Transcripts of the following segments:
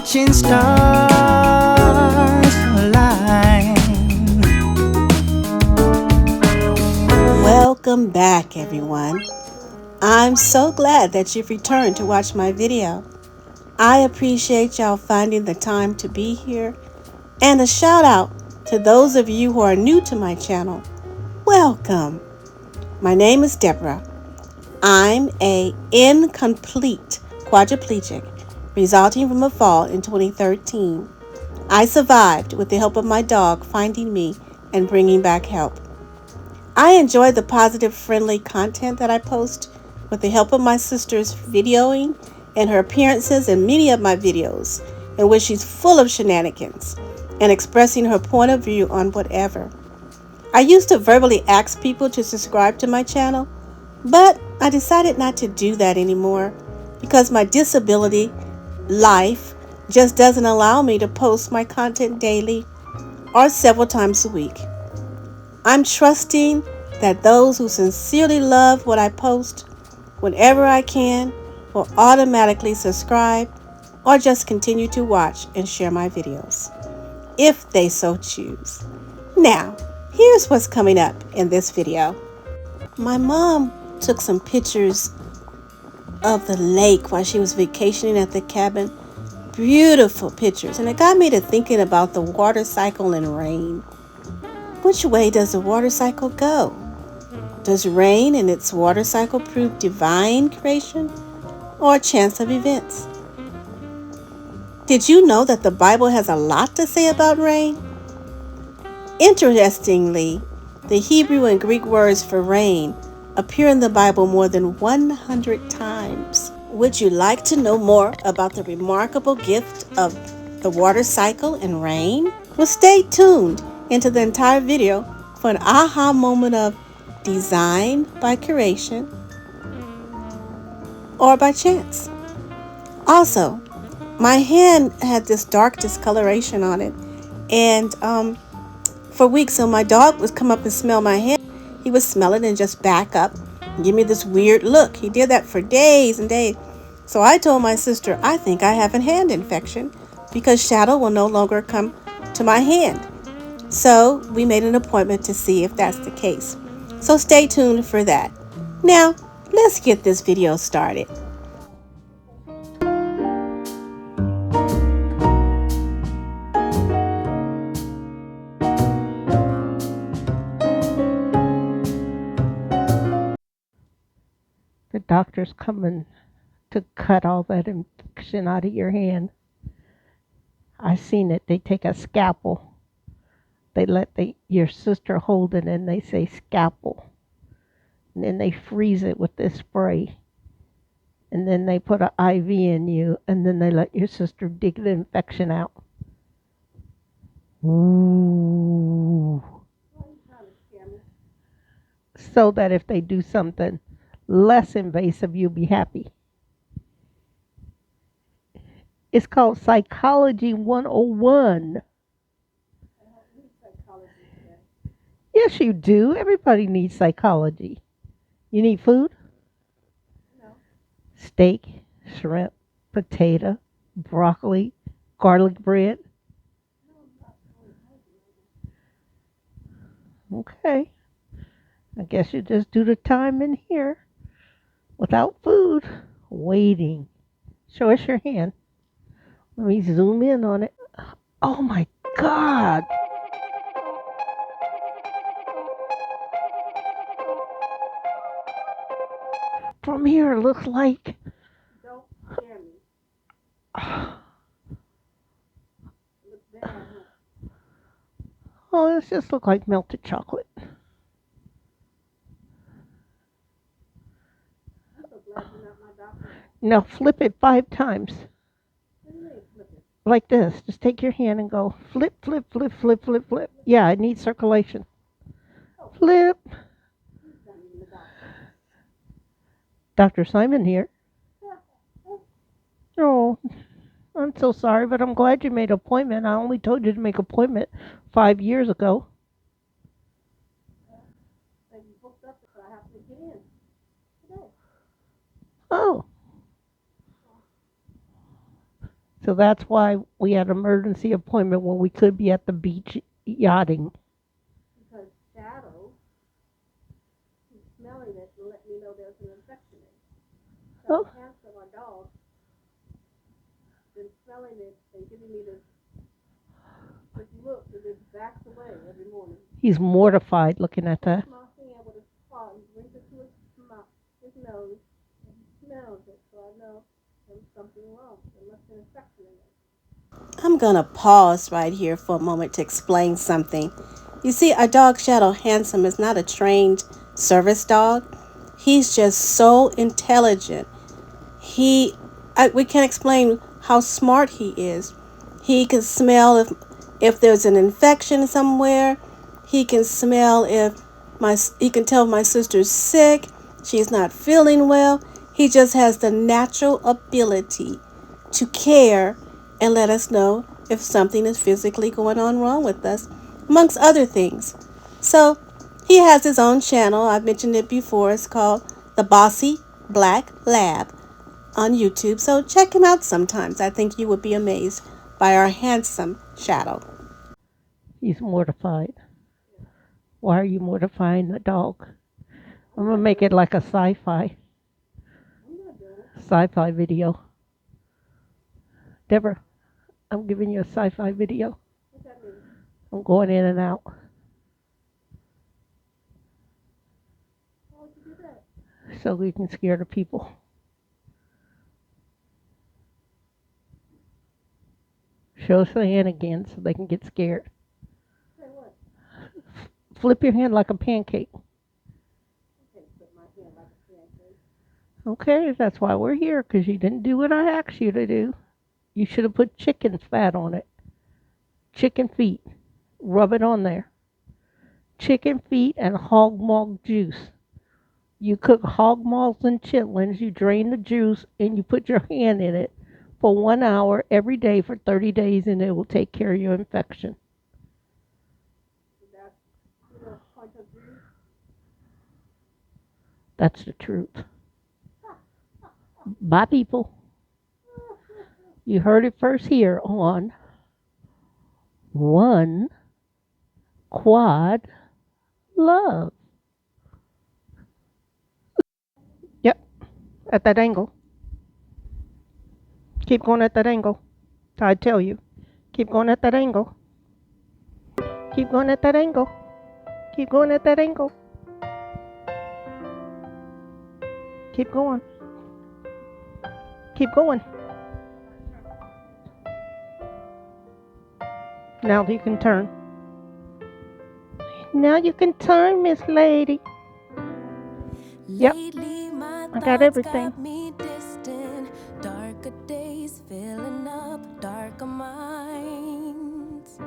watching stars align. Welcome back, everyone. I'm so glad that you've returned to watch my video. I appreciate y'all finding the time to be here. And a shout out to those of you who are new to my channel. Welcome. My name is Deborah. I'm an incomplete quadriplegic resulting from a fall in 2013. I survived with the help of my dog finding me and bringing back help. I enjoy the positive, friendly content that I post with the help of my sister's videoing and her appearances in many of my videos in which she's full of shenanigans and expressing her point of view on whatever. I used to verbally ask people to subscribe to my channel, but I decided not to do that anymore because my disability life just doesn't allow me to post my content daily or several times a week. I'm trusting that those who sincerely love what I post whenever I can will automatically subscribe or just continue to watch and share my videos, if they so choose. Now, here's what's coming up in this video. My mom took some pictures of the lake while she was vacationing at the cabin. Beautiful pictures, and it got me to thinking about the water cycle and rain. Which way does the water cycle go? Does rain and its water cycle prove divine creation or a chance of events? Did you know that the Bible has a lot to say about rain? Interestingly, the Hebrew and Greek words for rain appear in the Bible more than 100 times. Would you like to know more about the remarkable gift of the water cycle and rain? Well, stay tuned into the entire video for an aha moment of design by creation or by chance. Also, my hand had this dark discoloration on it, and for weeks when my dog would come up and smell my hand, he would smell it and just back up and give me this weird look. He did that for days and days. So I told my sister, I think I have a hand infection because shadow will no longer come to my hand. So we made an appointment to see if that's the case. So stay tuned for that. Now, let's get this video started. The doctor's coming to cut all that infection out of your hand. I seen it. They take a scalpel. They let your sister hold it and they say scalpel. And then they freeze it with this spray. And then they put an IV in you and then they let your sister dig the infection out. Ooh. So that if they do something less invasive, you'll be happy. It's called Psychology 101. Yes, you do. Everybody needs psychology. You need food? No. Steak, shrimp, potato, broccoli, garlic bread. Okay. I guess you just do the time in here without food, waiting. Show us your hand. Let me zoom in on it. Oh my God. From here, it looks like. Don't scare me. Look bad, huh? Oh, this just looks like melted chocolate. I'm so glad you're not my doctor. Now flip it 5 times. What do you mean, flip it? Like this. Just take your hand and go flip, flip, flip, flip, flip, flip. Yeah, it needs circulation. Flip. Dr. Simon here. Oh, I'm so sorry, but I'm glad you made an appointment. I only told you to make an appointment 5 years ago. You booked up, so I have to get in today. Oh. So that's why we had an emergency appointment when we could be at the beach yachting. Because Shadow, he's smelling it and letting me know there's an infection in it. So Handsome, our dog, been smelling it and giving me this look and just backs away every morning. He's mortified looking at that. My hand with his paw, he brings it to his nose, and he smells it, so I know there's something wrong. There must be an infection in it. I'm going to pause right here for a moment to explain something. You see, our dog Shadow Handsome is not a trained service dog. He's just so intelligent. We can't explain how smart he is. He can smell if there's an infection somewhere. He can smell he can tell if my sister's sick, she's not feeling well. He just has the natural ability to care and let us know if something is physically going on wrong with us, amongst other things. So he has his own channel. I've mentioned it before. It's called TheBossyBlackLab on YouTube. So check him out sometimes. I think you would be amazed by our handsome Shadow. He's mortified. Why are you mortifying the dog? I'm going to make it like a sci-fi video. Deborah, I'm giving you a sci-fi video. What's that mean? I'm going in and out. Why would you do that? So we can scare the people. Show Shenanigans so they can get scared. Say what? Flip your hand like a pancake. Okay, flip my hand like a pancake. Okay, that's why we're here, because you didn't do what I asked you to do. You should have put chicken fat on it. Chicken feet. Rub it on there. Chicken feet and hog maw juice. You cook hog maws and chitlins, you drain the juice, and you put your hand in it for 1 hour every day for 30 days, and it will take care of your infection. That's the truth. Bye, people. You heard it first here on One Quad Love. Yep, at that angle. Keep going at that angle. I tell you. Keep going at that angle. Keep going at that angle. Keep going at that angle. Keep going. Keep going. Now you can turn. Now you can turn, Miss Lady. Yep. I got everything. Darker days filling up darker minds.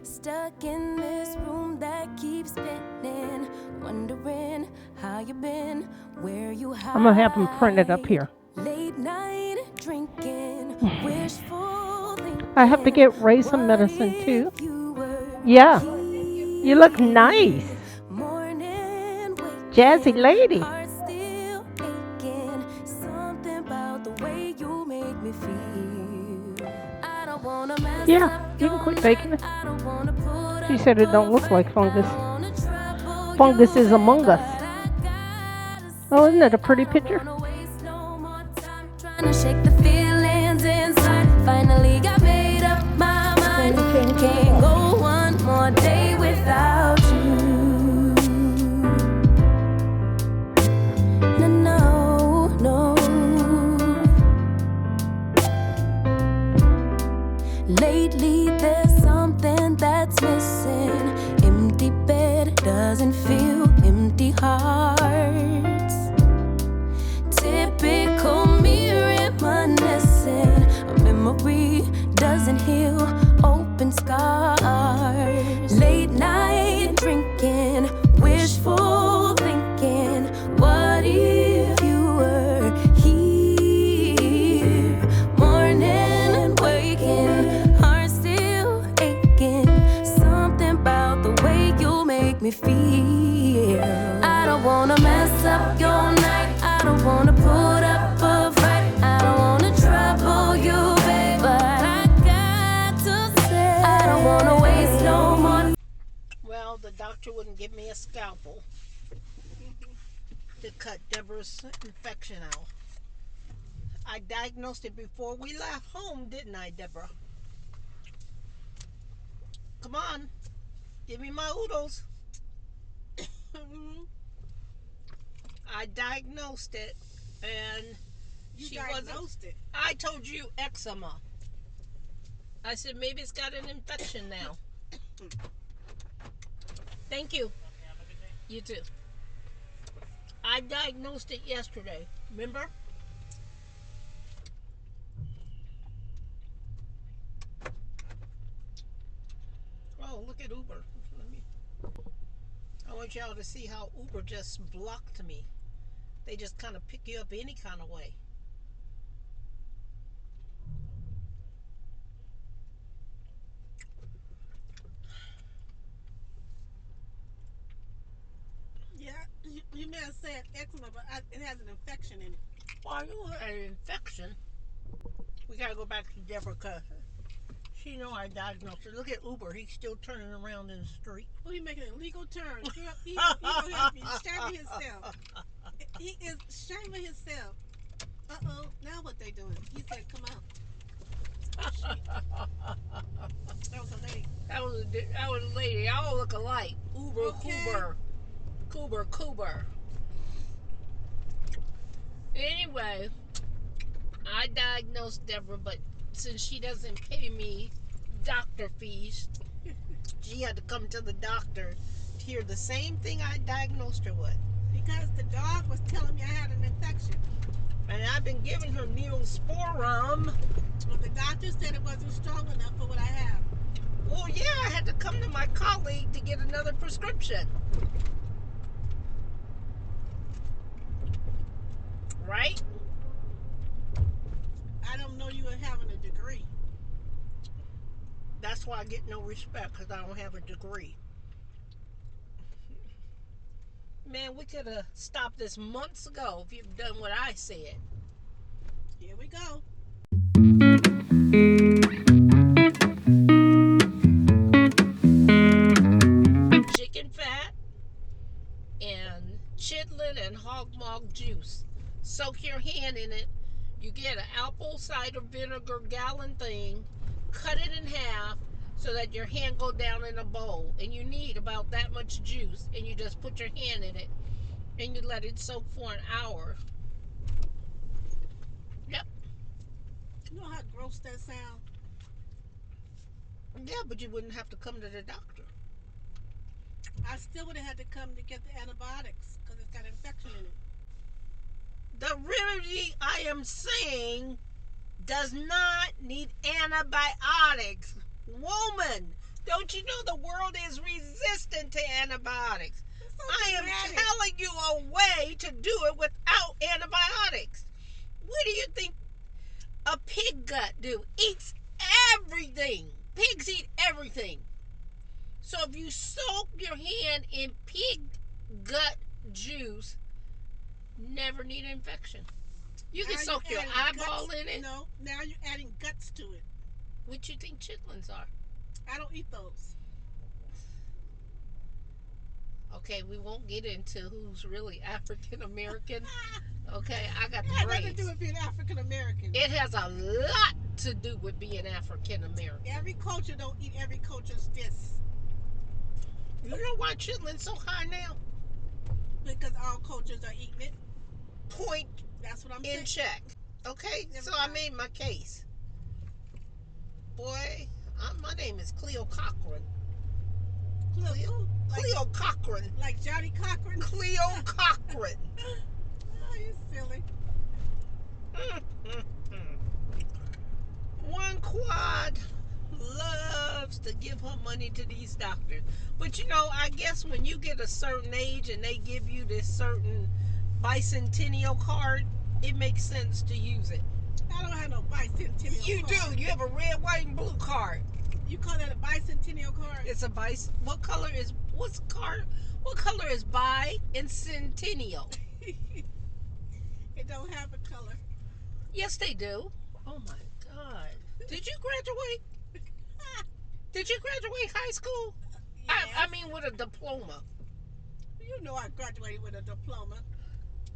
Stuck in this room that keeps spinning, wondering how you been, where you hide. I'm gonna have them printed up here. Late night drinking, wishful thinking. I have to get Ray some medicine too. Yeah. You look nice. Jazzy lady. Yeah, you can quit baking it. She said it don't look like fungus. Fungus is among us. Oh, isn't that a pretty picture? Trying to shake the feelings inside. Finally got made up my mind. Can't go one more day without you. No. Lately there's something that's missing. Empty bed doesn't feel empty hearts. Typical me reminiscing. A memory doesn't heal open scars. Late night drinking, wishful thinking. What if you were here? Morning and waking, heart still aching. Something about the way you make me feel. I don't wanna mess up your night. I don't wanna put up a fight. I don't wanna trouble you, babe. the doctor wouldn't give me a scalpel to cut Deborah's infection out. I diagnosed it before we left home, didn't I, Deborah? Come on, give me my oodles. I diagnosed it, and you diagnosed it. I told you eczema. I said maybe it's got an infection now. Thank you. You too. I diagnosed it yesterday. Remember? Oh, look at Uber. I want y'all to see how Uber just blocked me. They just kind of pick you up any kind of way. Yeah, you may have said eczema, but it has an infection in it. Well, you had an infection. We gotta go back to Deborah because she know I diagnosed it. Look at Uber. He's still turning around in the street. Well, he's making illegal turns. He gonna have to be shaming himself. He is shaming himself. Uh-oh, now what they doing? He said, come out. That was a lady. That was a lady. They all look alike. Uber, Okay. Coober. Anyway, I diagnosed Deborah, but since she doesn't pay me doctor fees, she had to come to the doctor to hear the same thing I diagnosed her with. Because the dog was telling me I had an infection. And I've been giving her Neosporin. Well, the doctor said it wasn't strong enough for what I have. Well, yeah, I had to come to my colleague to get another prescription. Right? I don't know you were having a degree. That's why I get no respect, because I don't have a degree. Man, we could have stopped this months ago if you'd done what I said. Here we go. Chicken fat and chitlin and hog maw juice. Soak your hand in it. You get an apple cider vinegar gallon thing. Cut it in half so that your hand go down in a bowl. And you need about that much juice. And you just put your hand in it. And you let it soak for an hour. Yep. You know how gross that sounds? Yeah, but you wouldn't have to come to the doctor. I still would have had to come to get the antibiotics because it's got an infection in it. The remedy I am saying does not need antibiotics. Woman, don't you know the world is resistant to antibiotics? I am telling you a way to do it without antibiotics. What do you think a pig gut do? Eats everything. Pigs eat everything. So if you soak your hand in pig gut juice, never need an infection. You can soak your eyeball in it. No, now you're adding guts to it. What you think chitlins are? I don't eat those. Okay, we won't get into who's really African American. Okay, I got It the has braids. nothing to do with being African American. It has a lot to do with being African American. Every culture don't eat every culture's this. You know why chitlins so high now? Because all cultures are eating it. Point That's what I'm in saying. check. Okay, so I made my case. Boy, my name is Cleo Cochran. Cleo Cochran. Like Johnny Cochran? Cleo Cochran. Oh, you silly. One quad loves to give her money to these doctors. But you know, I guess when you get a certain age and they give you this certain bicentennial card, it makes sense to use it. I don't have no bicentennial You card. do. You have a red, white, and blue card. You call that a bicentennial card? It's a What color is bi and centennial? It don't have a color. Yes, they do. Oh my God. Did you graduate? Did you graduate high school? Yes. I mean with a diploma. You know I graduated with a diploma.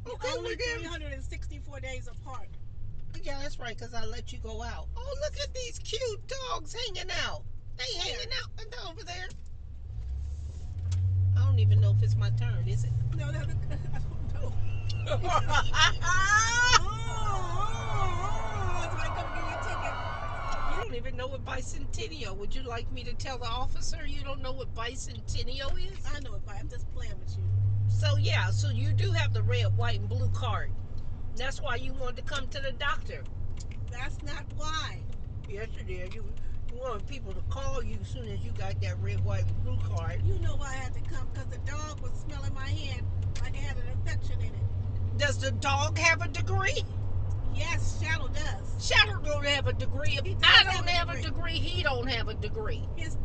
Okay, Only we're there. 364 days apart. Yeah, that's right, because I let you go out. Oh, look at these cute dogs hanging out. They Where? hanging out over there. I don't even know if it's my turn, is it? No, I don't know. Somebody come give you a ticket. You don't even know what bicentennial. Would you like me to tell the officer you don't know what bicentennial is? I know it, but I'm just playing with you. So yeah, so you do have the red, white, and blue card. That's why you wanted to come to the doctor. That's not why. Yes, you did. You wanted people to call you as soon as you got that red, white, and blue card. You know why I had to come, because the dog was smelling my hand like it had an infection in it. Does the dog have a degree? Yes, Shadow does. Shadow don't have a degree. If I don't have a degree, he don't have a degree. His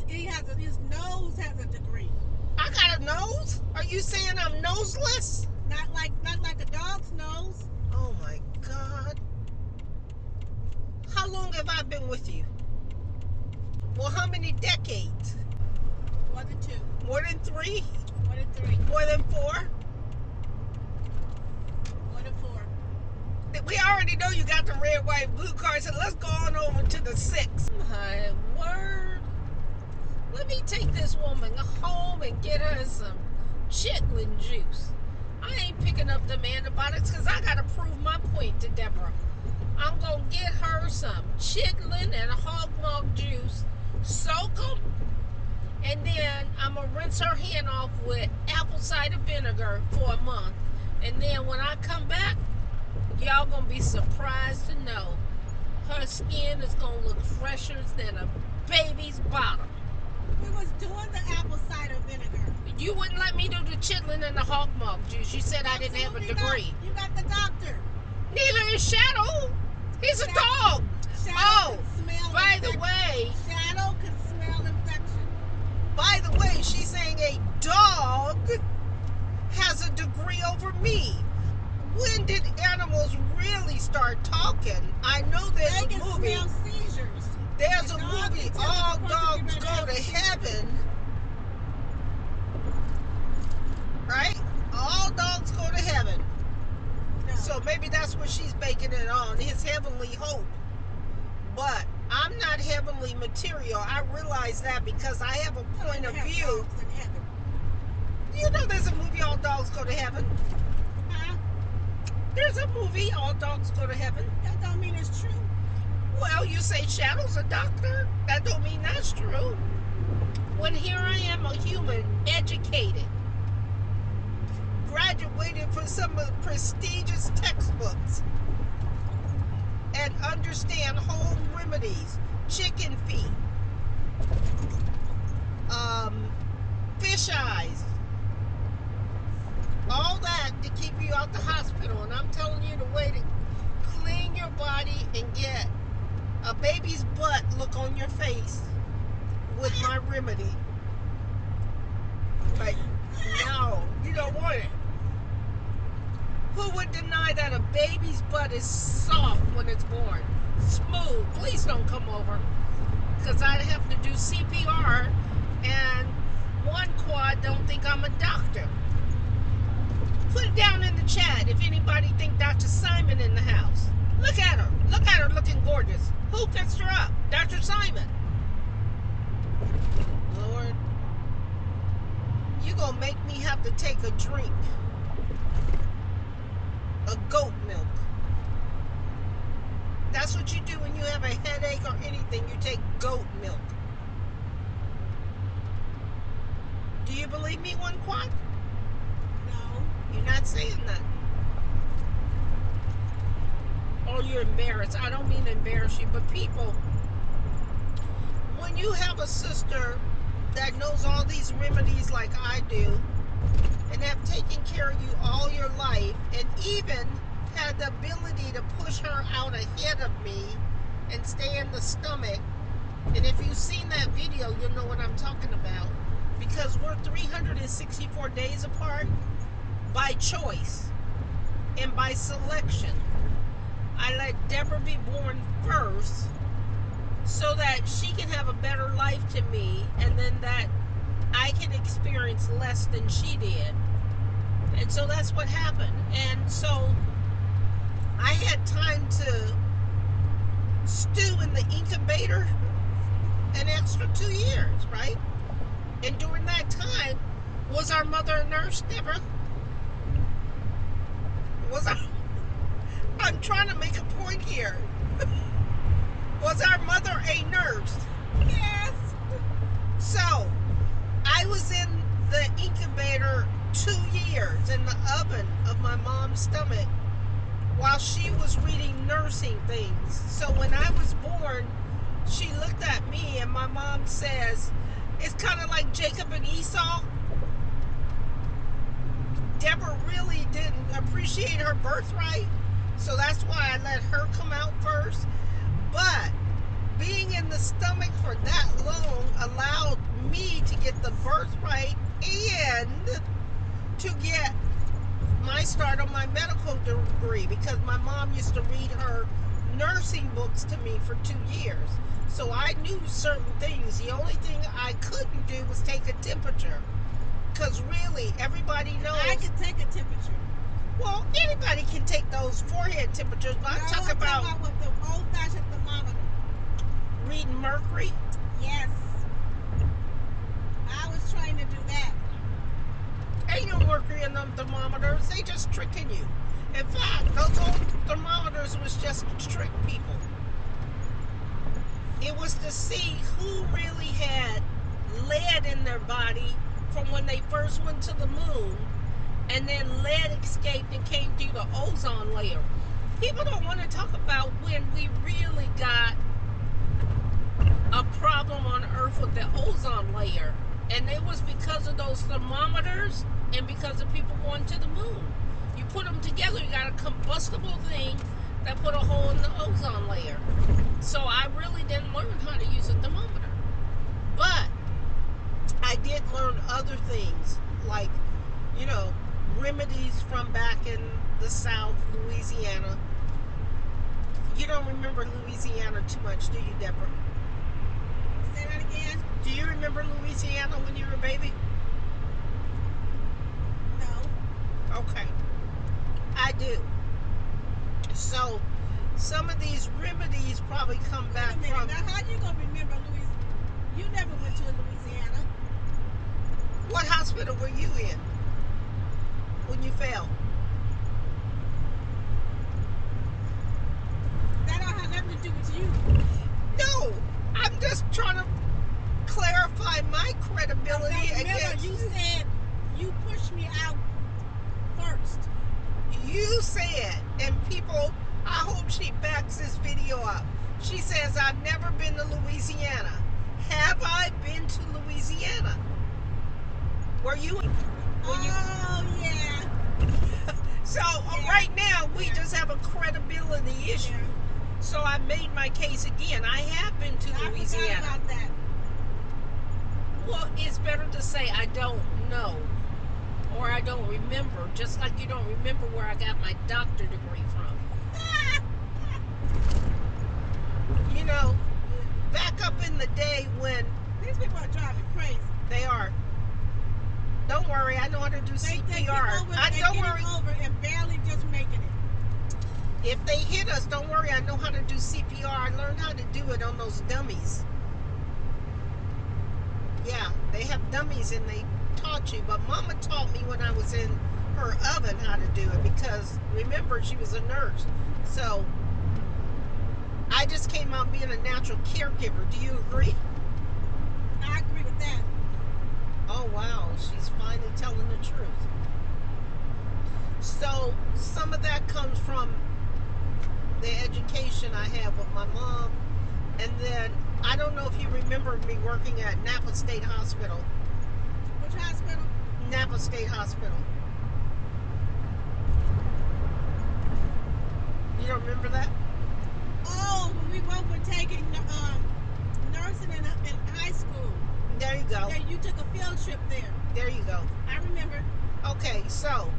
nose has a degree. I got a nose? Are you saying I'm noseless? Not like a dog's nose. Oh my God. How long have I been with you? Well, how many decades? More than 2. More than 3? More than 3. More than 4? More than 4. We already know you got the red, white, blue card, so let's go on over to the 6. My word. Let me take this woman home and get her some chitlin juice. I ain't picking up them antibiotics because I got to prove my point to Deborah. I'm going to get her some chitlin and hog milk juice, soak them, and then I'm going to rinse her hand off with apple cider vinegar for a month. And then when I come back, y'all going to be surprised to know her skin is going to look fresher than a baby's bottom. We was doing the apple cider vinegar. You wouldn't let me do the chitlin and the hog milk juice. You said I didn't have a degree. You got the doctor. Neither is Shadow. He's a dog. Shadow can smell by infection. the way. Shadow can smell infection. By the way, she's saying a dog has a degree over me. When did animals really start talking? I know there's a movie. Smell seizures. There's a movie, All Dogs Go to Heaven. Right? All dogs go to heaven. No. So maybe that's what she's baking it on, his heavenly hope. But I'm not heavenly material. I realize that because I have a point of view. You know there's a movie, All Dogs Go to Heaven. Huh? There's a movie, All Dogs Go to Heaven. That don't mean it's true. Well, you say Shadow's a doctor. That don't mean that's true. When here I am, a human, educated, graduated from some of the prestigious textbooks, and understand home remedies, chicken feet, fish eyes, all that to keep you out the hospital. And I'm telling you the way to clean your body and get a baby's butt look on your face with my remedy. But no, you don't want it. Who would deny that a baby's butt is soft when it's born? Smooth. Please don't come over. Because I'd have to do CPR, and one quad don't think I'm a doctor. Put it down in the chat if anybody think Dr. Simon in the house. Look at her. Look at her looking gorgeous. Who fixed her up? Dr. Simon. Lord. You gonna make me have to take a drink of goat milk. That's what you do when you have a headache or anything. You take goat milk. Do you believe me, one quad? No. You're not saying that. Oh, you're embarrassed. I don't mean to embarrass you, but people, when you have a sister that knows all these remedies like I do, and have taken care of you all your life, and even had the ability to push her out ahead of me and stay in the stomach. And if you've seen that video, you'll know what I'm talking about. Because we're 364 days apart by choice and by selection. I let Deborah be born first so that she can have a better life to me, and then that I can experience less than she did. And so that's what happened. And so I had time to stew in the incubator an extra 2 years, right? And during that time, was our mother a nurse, Deborah? I'm trying to make a point here. Was our mother a nurse? Yes. So, I was in the incubator 2 years in the oven of my mom's stomach while she was reading nursing things. So when I was born, she looked at me and my mom says, it's kind of like Jacob and Esau. Deborah really didn't appreciate her birthright, so that's why I let her come out first. But being in the stomach for that long allowed me to get the birthright and to get my start on my medical degree, because my mom used to read her nursing books to me for 2 years. So I knew certain things. The only thing I couldn't do was take a temperature. Because really, everybody knows. I can take a temperature. Well, anybody can take those forehead temperatures, but I'm talking about with the old-fashioned thermometer. reading mercury. Yes. I was trying to do that. Ain't no mercury in them thermometers. They just tricking you. In fact, those old thermometers was just to trick people. It was to see who really had lead in their body from when they first went to the moon, and then lead escaped and came through the ozone layer. People don't want to talk about when we really got a problem on Earth with the ozone layer. And it was because of those thermometers and because of people going to the moon. You put them together, you got a combustible thing that put a hole in the ozone layer. So I really didn't learn how to use a thermometer. But I did learn other things, like, remedies from back in the South, Louisiana. You don't remember Louisiana too much, do you, Deborah? Say that again? Do you remember Louisiana when you were a baby? No. Okay. I do. So, some of these remedies probably come back Wait a minute. from... Now, how you going to remember Louisiana? You never went to Louisiana. What hospital were you in when you fell? That don't have nothing to do with you. No, I'm just trying to clarify my credibility Remember, against... you said you pushed me out first. You said, and people, I hope she backs this video up. She says, I've never been to Louisiana. Have I been to Louisiana? Were you? Oh, yeah. So Yeah. right now, we just have a credibility issue. Yeah. So I made my case again. I have been to I Louisiana. forgot about that. Well, it's better to say I don't know or I don't remember, just like you don't remember where I got my doctorate degree from. Back up in the day when These people are driving crazy. they are. Don't worry, I know how to do They CPR. get over, Don't worry. over and barely just making it. If they hit us, don't worry, I know how to do CPR. I learned how to do it on those dummies. Yeah, they have dummies and they taught you. But Mama taught me when I was in her oven how to do it because, remember, she was a nurse. So, I just came out being a natural caregiver. Do you agree? I agree with that. Oh, wow. She's finally telling the truth. So, some of that comes from the education I have with my mom. And then, I don't know if you remember me working at Napa State Hospital. Which hospital? Napa State Hospital. You don't remember that? Oh, when we both were taking nursing in high school. There you go. Yeah, you took a field trip there. There you go. I remember. Okay, so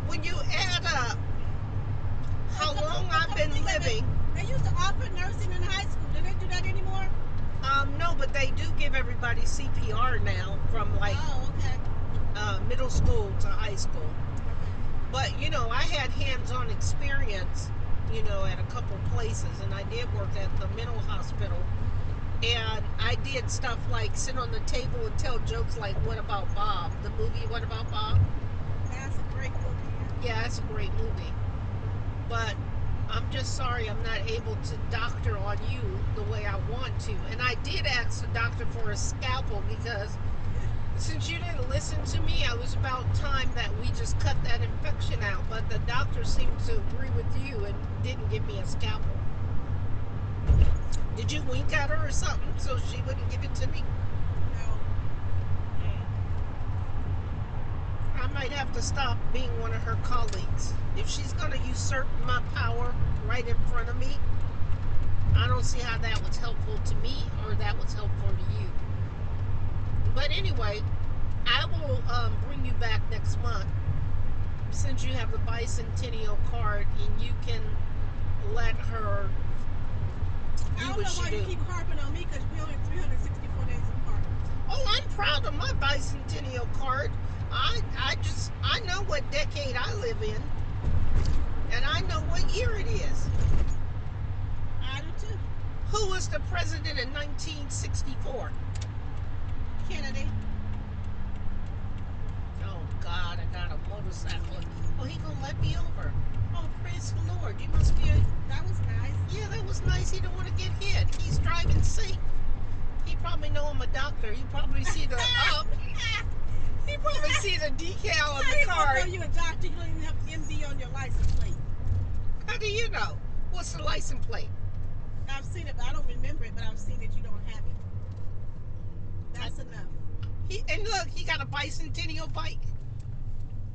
when you add up how long I've been living, They used to offer nursing in high school. Do they do that anymore? No, but they do give everybody CPR now from like Oh, okay. middle school to high school. But I had hands-on experience, at a couple places, and I did work at the mental hospital. And I did stuff like sit on the table and tell jokes like "What About Bob?" The movie "What About Bob?" That's a great movie. Yeah, that's a great movie. But I'm just sorry I'm not able to doctor on you the way I want to. And I did ask the doctor for a scalpel because since you didn't listen to me, it was about time that we just cut that infection out. But the doctor seemed to agree with you and didn't give me a scalpel. Did you wink at her or something so she wouldn't give it to me? No. I might have to stop being one of her colleagues. If she's going to usurp my power right in front of me, I don't see how that was helpful to me or that was helpful to you. But anyway, I will bring you back next month since you have the bicentennial card and you can let her I do don't what know she why do. you keep harping on me because we only 364 days apart. Oh, I'm proud of my bicentennial card. I know what decade I live in, and I know what year it is. I do too. Who was the president in 1964? Kennedy. Oh God, I got a motorcycle. Oh, he gonna let me over. Oh, praise the Lord. You must be a... That was nice. Yeah, that was nice. He don't want to get hit. He's driving safe. He probably know I'm a doctor. He probably see the he probably see the decal on the I car. know you're a doctor. You don't even have MD on your license plate. How do you know? What's the license plate? I've seen it, but I don't remember it. But I've seen that you don't have it. That's enough. And look, he got a bicentennial bike.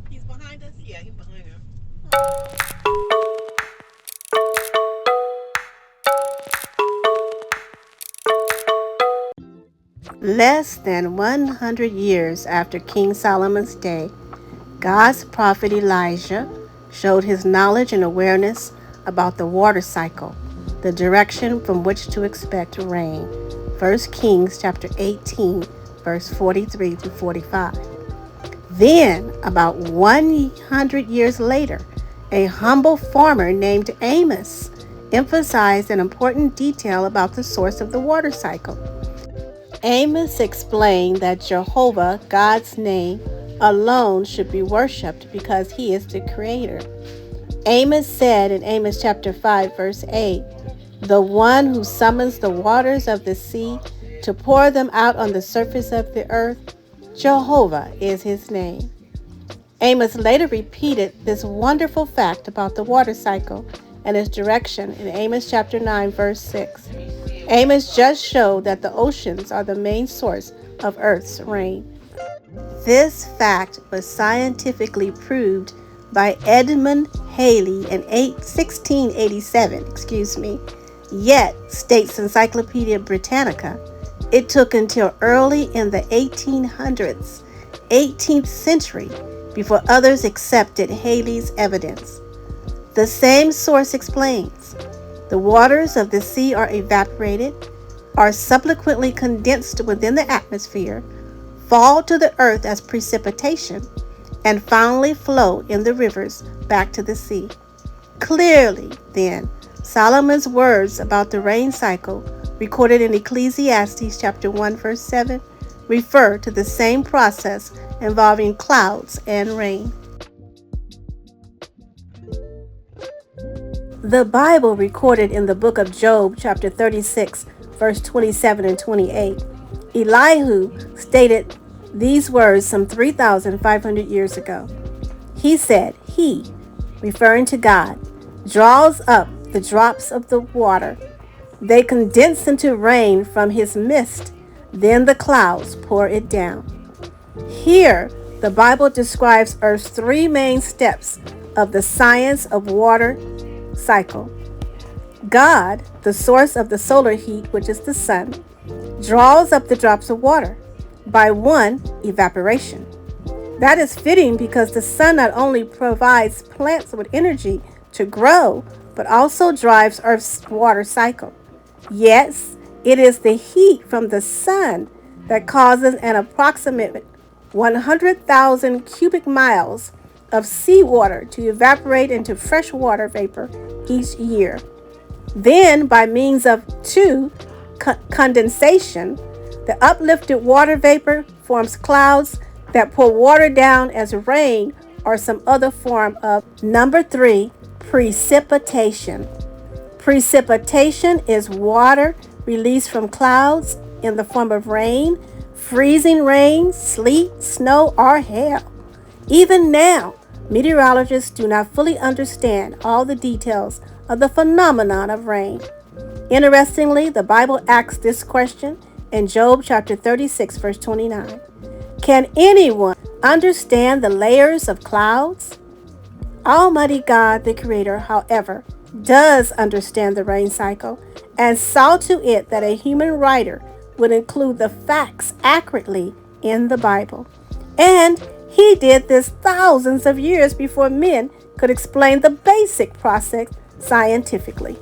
He's behind us. Yeah, he's behind her. Less than 100 years after King Solomon's day, God's prophet Elijah showed his knowledge and awareness about the water cycle, the direction from which to expect rain. 1 Kings chapter 18, verse 43 through 45. Then, about 100 years later, a humble farmer named Amos emphasized an important detail about the source of the water cycle. Amos explained that Jehovah, God's name, alone should be worshipped because he is the creator. Amos said in Amos chapter 5, verse 8, "The one who summons the waters of the sea to pour them out on the surface of the earth, Jehovah is his name." Amos later repeated this wonderful fact about the water cycle and its direction in Amos chapter 9, verse 6. Amos just showed that the oceans are the main source of Earth's rain. This fact was scientifically proved by Edmund Halley in 1687, Yet, states Encyclopedia Britannica, it took until early in the 18th century, before others accepted Halley's evidence. The same source explains, the waters of the sea are evaporated, are subsequently condensed within the atmosphere, fall to the earth as precipitation, and finally flow in the rivers back to the sea. Clearly, then, Solomon's words about the rain cycle, recorded in Ecclesiastes chapter 1, verse 7, refer to the same process involving clouds and rain. The Bible recorded in the book of Job, chapter 36, verse 27 and 28. Elihu stated these words some 3,500 years ago. He said, "He," referring to God, "draws up the drops of the water. They condense into rain from his mist. Then the clouds pour it down." Here, the Bible describes Earth's three main steps of the science of water cycle. God, the source of the solar heat, which is the sun, draws up the drops of water by one, evaporation. That is fitting because the sun not only provides plants with energy to grow, but also drives Earth's water cycle. Yes, It is the heat from the sun that causes an approximate 100,000 cubic miles of seawater to evaporate into freshwater vapor each year. Then, by means of condensation, the uplifted water vapor forms clouds that pour water down as rain or some other form of. Number 3, precipitation. Precipitation is water released from clouds in the form of rain, freezing rain, sleet, snow, or hail. Even now, meteorologists do not fully understand all the details of the phenomenon of rain. Interestingly, the Bible asks this question in Job chapter 36, verse 29. Can anyone understand the layers of clouds? Almighty God, the Creator, however, does understand the rain cycle and saw to it that a human writer would include the facts accurately in the Bible. And he did this thousands of years before men could explain the basic process scientifically.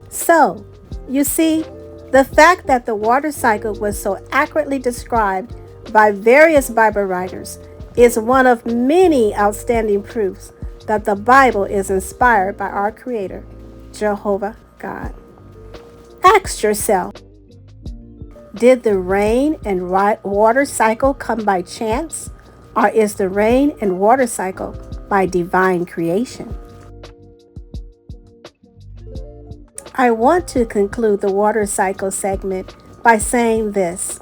So, you see, the fact that the water cycle was so accurately described by various Bible writers is one of many outstanding proofs that the Bible is inspired by our Creator, Jehovah God. Ask yourself, did the rain and water cycle come by chance, or is the rain and water cycle by divine creation? I want to conclude the water cycle segment by saying this.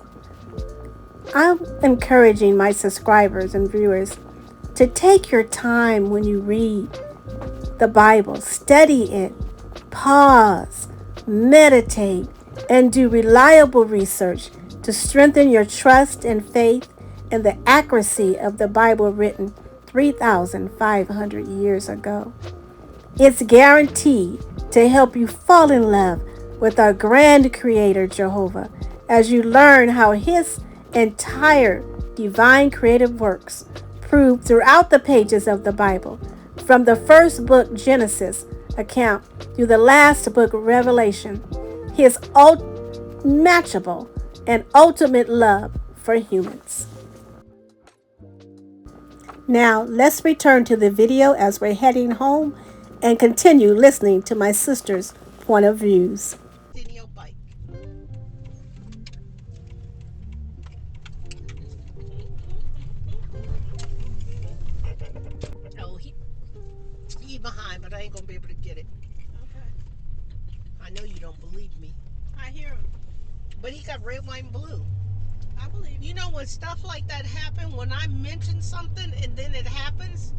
I'm encouraging my subscribers and viewers to take your time when you read the Bible, study it, pause, meditate, and do reliable research to strengthen your trust and faith in the accuracy of the Bible written 3,500 years ago. It's guaranteed to help you fall in love with our grand Creator Jehovah as you learn how His entire divine creative works prove throughout the pages of the Bible, from the first book Genesis account through the last book Revelation, His unmatchable and ultimate love for humans. Now let's return to the video as we're heading home and continue listening to my sister's point of views. In your bike. Oh, he behind, but I ain't gonna be able to get it. Okay. I know you don't believe me. I hear him. But he got red, white, and blue. I believe You know when stuff like that happen, when I mention something and then it happens,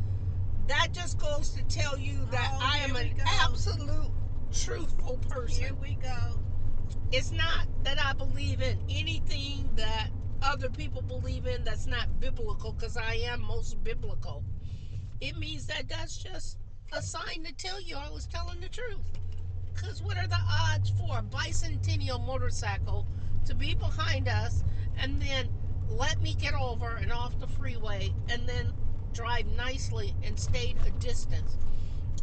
that just goes to tell you that I am an absolute truthful person. Here we go. It's not that I believe in anything that other people believe in that's not biblical, because I am most biblical. It means that that's just a sign to tell you I was telling the truth. Because what are the odds for a bicentennial motorcycle to be behind us and then let me get over and off the freeway and then drive nicely and stayed a distance?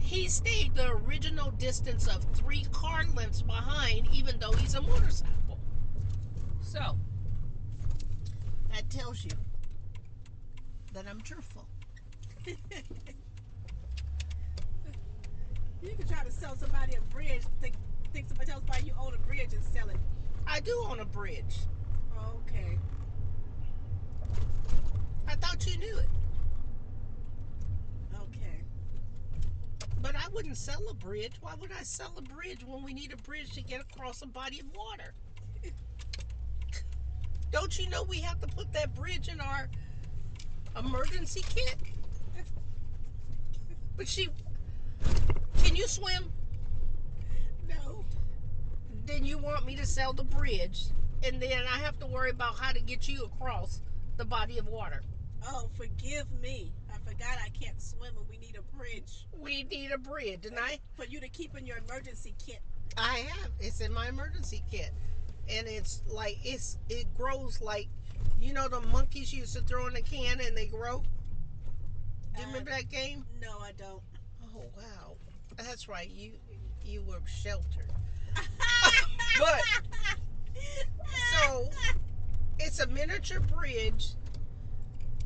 He stayed the original distance of 3 car lengths behind, even though he's a motorcycle. So, that tells you that I'm truthful. You can try to sell somebody a bridge, think somebody else buy you own a bridge and sell it. I do own a bridge. Okay. I thought you knew it. Okay. But I wouldn't sell a bridge. Why would I sell a bridge when we need a bridge to get across a body of water? Don't you know we have to put that bridge in our emergency kit? But can you swim? No. Then you want me to sell the bridge, and then I have to worry about how to get you across the body of water. Oh, forgive me. I forgot I can't swim and we need a bridge. We need a bridge, and for you to keep in your emergency kit. I have. It's in my emergency kit. And it's like it grows like, you know, the monkeys used to throw in a can and they grow. Do you remember that game? No, I don't. Oh wow, that's right. you were sheltered. But so it's a miniature bridge.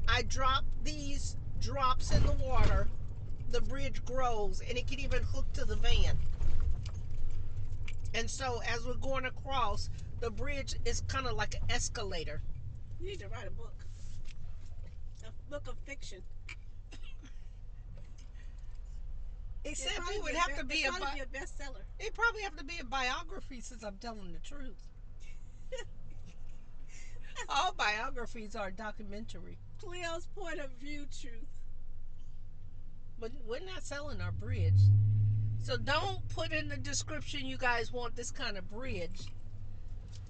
I drop these drops in the water. The bridge grows and it can even hook to the van. And so as we're going across, the bridge is kind of like an escalator. You need to write a book of fiction. Except it would have to be probably be a bestseller. it probably have to be a biography since I'm telling the truth. All biographies are documentary. Cleo's point of view truth. But we're not selling our bridge. So don't put in the description you guys want this kind of bridge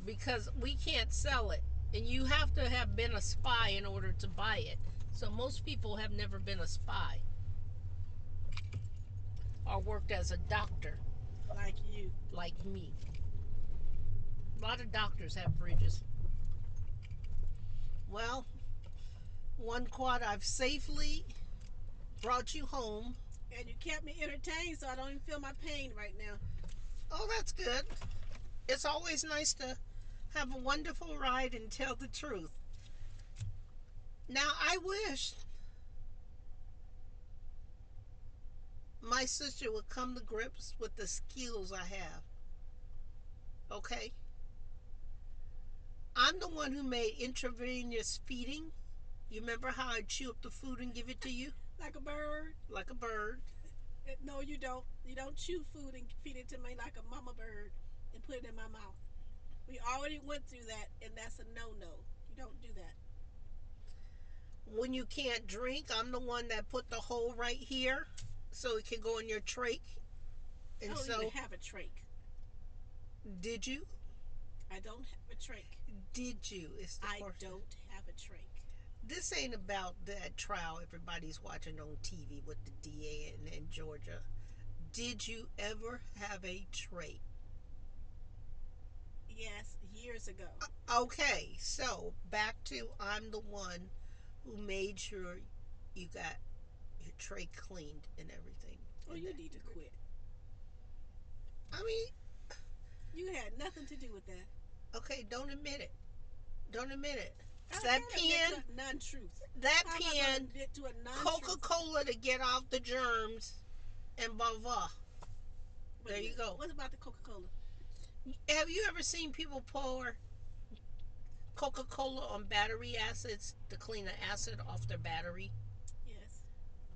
because we can't sell it. And you have to have been a spy in order to buy it. So most people have never been a spy or worked as a doctor Like you. like me. A lot of doctors have bridges. Well, one quad I've safely brought you home. And you kept me entertained, so I don't even feel my pain right now. Oh, that's good. It's always nice to have a wonderful ride and tell the truth. Now, I wish my sister would come to grips with the skills I have. Okay? I'm the one who made intravenous feeding. You remember how I chew up the food and give it to you? Like a bird. Like a bird. No, you don't. You don't chew food and feed it to me like a mama bird and put it in my mouth. We already went through that, and that's a no-no. You don't do that. When you can't drink, I'm the one that put the hole right here so it can go in your trach. I And don't so, even have a trach. did you? I don't have a trach. Did you? It's the I question. don't have a trach. This ain't about that trial everybody's watching on TV with the DA in Georgia. Did you ever have a trach? Yes, years ago. Okay, so back to I'm the one who made sure you got your tray cleaned and everything. Oh, And you that. need to quit. I mean, You had nothing to do with that. okay, don't admit it. Don't admit it. I That can't admit pen, to a non-truth. that How am I going to pen, admit to a Coca non-truth? Cola to get off the germs, and blah blah. Wait There a you minute. go. What about the Coca-Cola? Have you ever seen people pour Coca Cola on battery acids to clean the acid off their battery? Yes.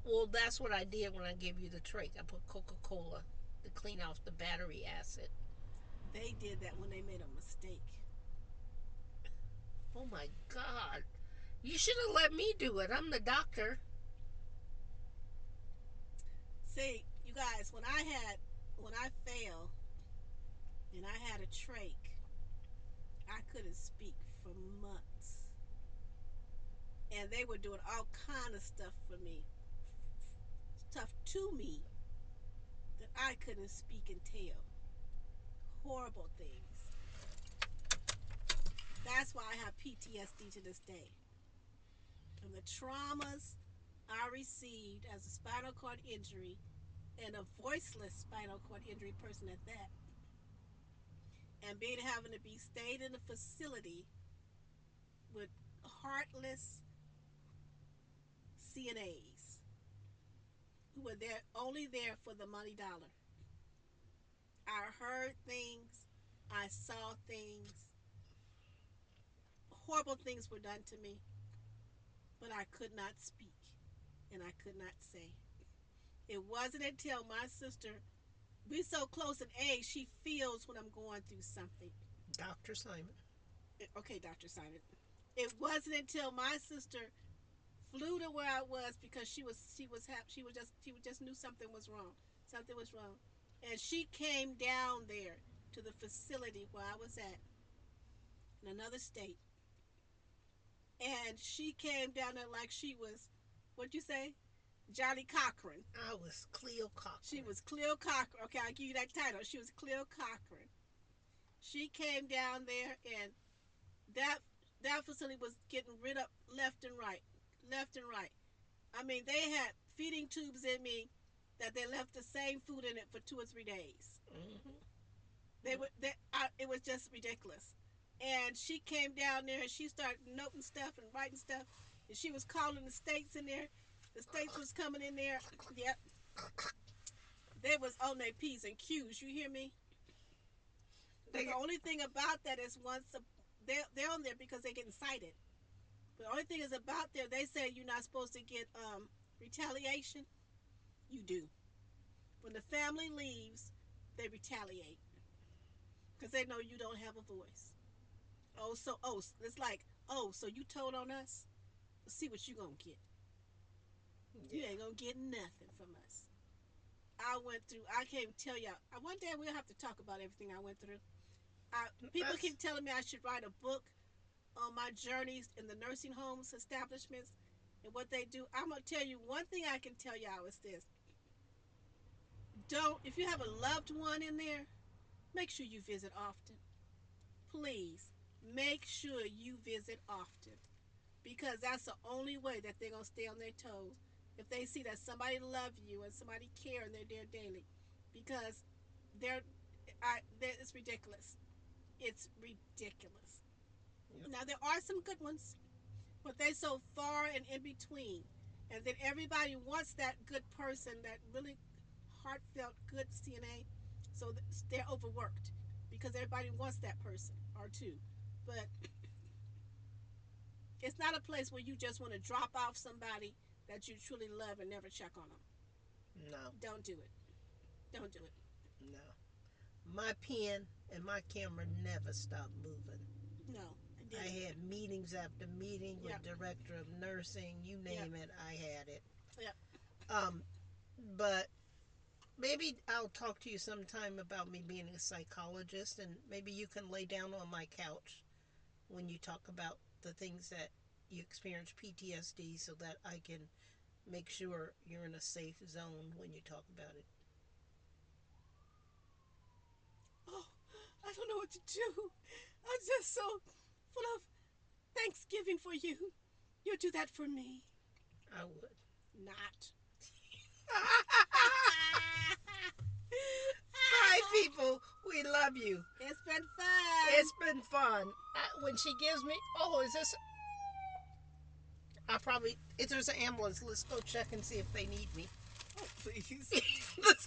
Well, that's what I did when I gave you the trach. I put Coca Cola to clean off the battery acid. They did that when they made a mistake. Oh my God. You should have let me do it. I'm the doctor. See, you guys, when I failed and I had a trach, I couldn't speak for months. And they were doing all kind of stuff for me, stuff to me that I couldn't speak and tell. Horrible things. That's why I have PTSD to this day. From the traumas I received as a spinal cord injury and a voiceless spinal cord injury person at that, and being having to be stayed in a facility with heartless CNAs who were there only there for the money dollar. I heard things, I saw things, horrible things were done to me, but I could not speak and I could not say. It wasn't until my sister, we so close in age, she feels when I'm going through something. Dr. Simon. Okay, Dr. Simon. It wasn't until my sister flew to where I was because she was just knew something was wrong. Something was wrong. And she came down there to the facility where I was at in another state. And she came down there like she was, what'd you say? Johnny Cochran. I was Cleo She Cochran. was Cleo Cochran. Okay, I'll give you that title. She was Cleo Cochran. She came down there and that that facility was getting rid of left and right. Left and right. I mean, they had feeding tubes in me that they left the same food in it for 2 or 3 days. Mm-hmm. It was just ridiculous. And she came down there and she started noting stuff and writing stuff. And she was calling the states in there. The states was coming in there. Yep. They was on their P's and Q's. You hear me? But They the only thing about that is they're on there because they're getting cited. The only thing is about there, they say you're not supposed to get retaliation. You do. When the family leaves, they retaliate because they know you don't have a voice. It's like, so you told on us? See what you gonna get. You yeah. ain't gonna get nothing from us. I went through. I can't tell y'all. One day we'll have to talk about everything I went through. People That's keep telling me I should write a book on my journeys in the nursing homes establishments and what they do. I'm gonna tell you one thing I can tell y'all is this: don't if you have a loved one in there, make sure you visit often. Please make sure you visit often because that's the only way that they're gonna stay on their toes. If they see that somebody loves you and somebody care and they're there daily, because it's ridiculous. It's ridiculous. yep. Now there are some good ones, but they so far and in between. And then everybody wants that good person, that really heartfelt good CNA. So they're overworked because everybody wants that person or two. But it's not a place where you just want to drop off somebody that you truly love and never check on them. No, Don't do it. Don't do it. no. My pen and my camera never stopped moving. No, I I didn't. had meetings after meeting with Yep. director of nursing, you Yep. name it, I had it. Yep. Um, but maybe I'll talk to you sometime about me being a psychologist, and maybe you can lay down on my couch when you talk about the things that you experience PTSD so that I can make sure you're in a safe zone when you talk about it. Oh, I don't know what to do. I'm just so full of Thanksgiving for you. You do that for me. I would. Not. Bye, people. We love you. It's been fun. It's been fun. When she gives me, oh, is this? I probably, if there's an ambulance, let's go check and see if they need me. Oh, please. let's,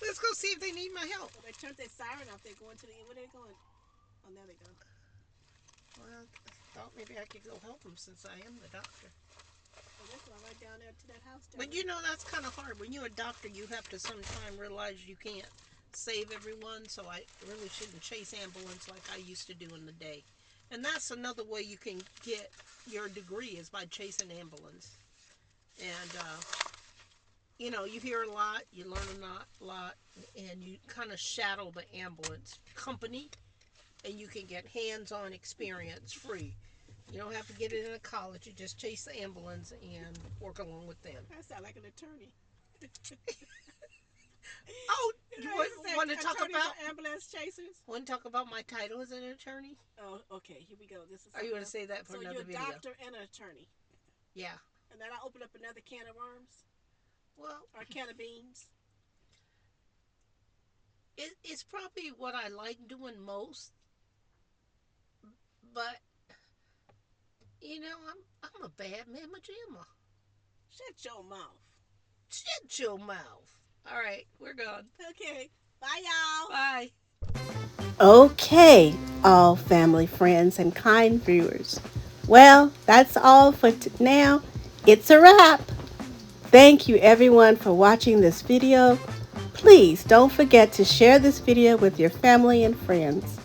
let's go see if they need my help. Well, they turned their siren off. They're going to the. Where are they going? Oh, there they go. Well, I thought maybe I could go help them since I am the doctor. Oh, they're going right down there to that house. But you know, that's kind of hard. When you're a doctor, you have to sometimes realize you can't save everyone, so I really shouldn't chase ambulance like I used to do in the day. And that's another way you can get your degree is by chasing ambulance. And, you know, you hear a lot, you learn a lot, and you kind of shadow the ambulance company, and you can get hands-on experience free. You don't have to get it in a college. You just chase the ambulance and work along with them. That sounds like an attorney. Oh, you want to talk about ambulance chasers? Want to talk about my title as an attorney? Oh, okay. Here we go. This is. Are you going to say that for another video? So you're a doctor and an attorney. Yeah. And then I open up another can of worms. Well, or a can of beans. It's probably what I like doing most, but you know, I'm a bad mamma jamma. Shut your mouth. Shut your mouth. All right, we're gone. Okay. Bye, y'all. Bye. Okay, all family, friends, and kind viewers. Well, that's all for now. It's a wrap. Thank you everyone for watching this video. Please don't forget to share this video with your family and friends.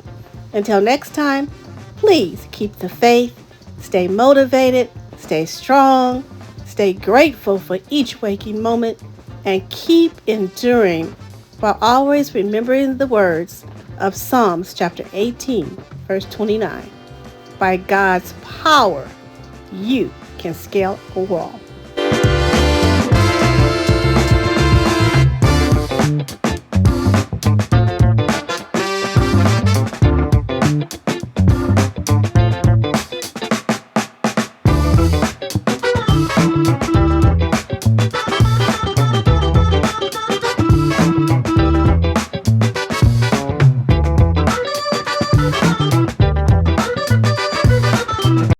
Until next time, please keep the faith, stay motivated, stay strong, stay grateful for each waking moment, and keep enduring while always remembering the words of Psalms chapter 18, verse 29. By God's power, you can scale a wall.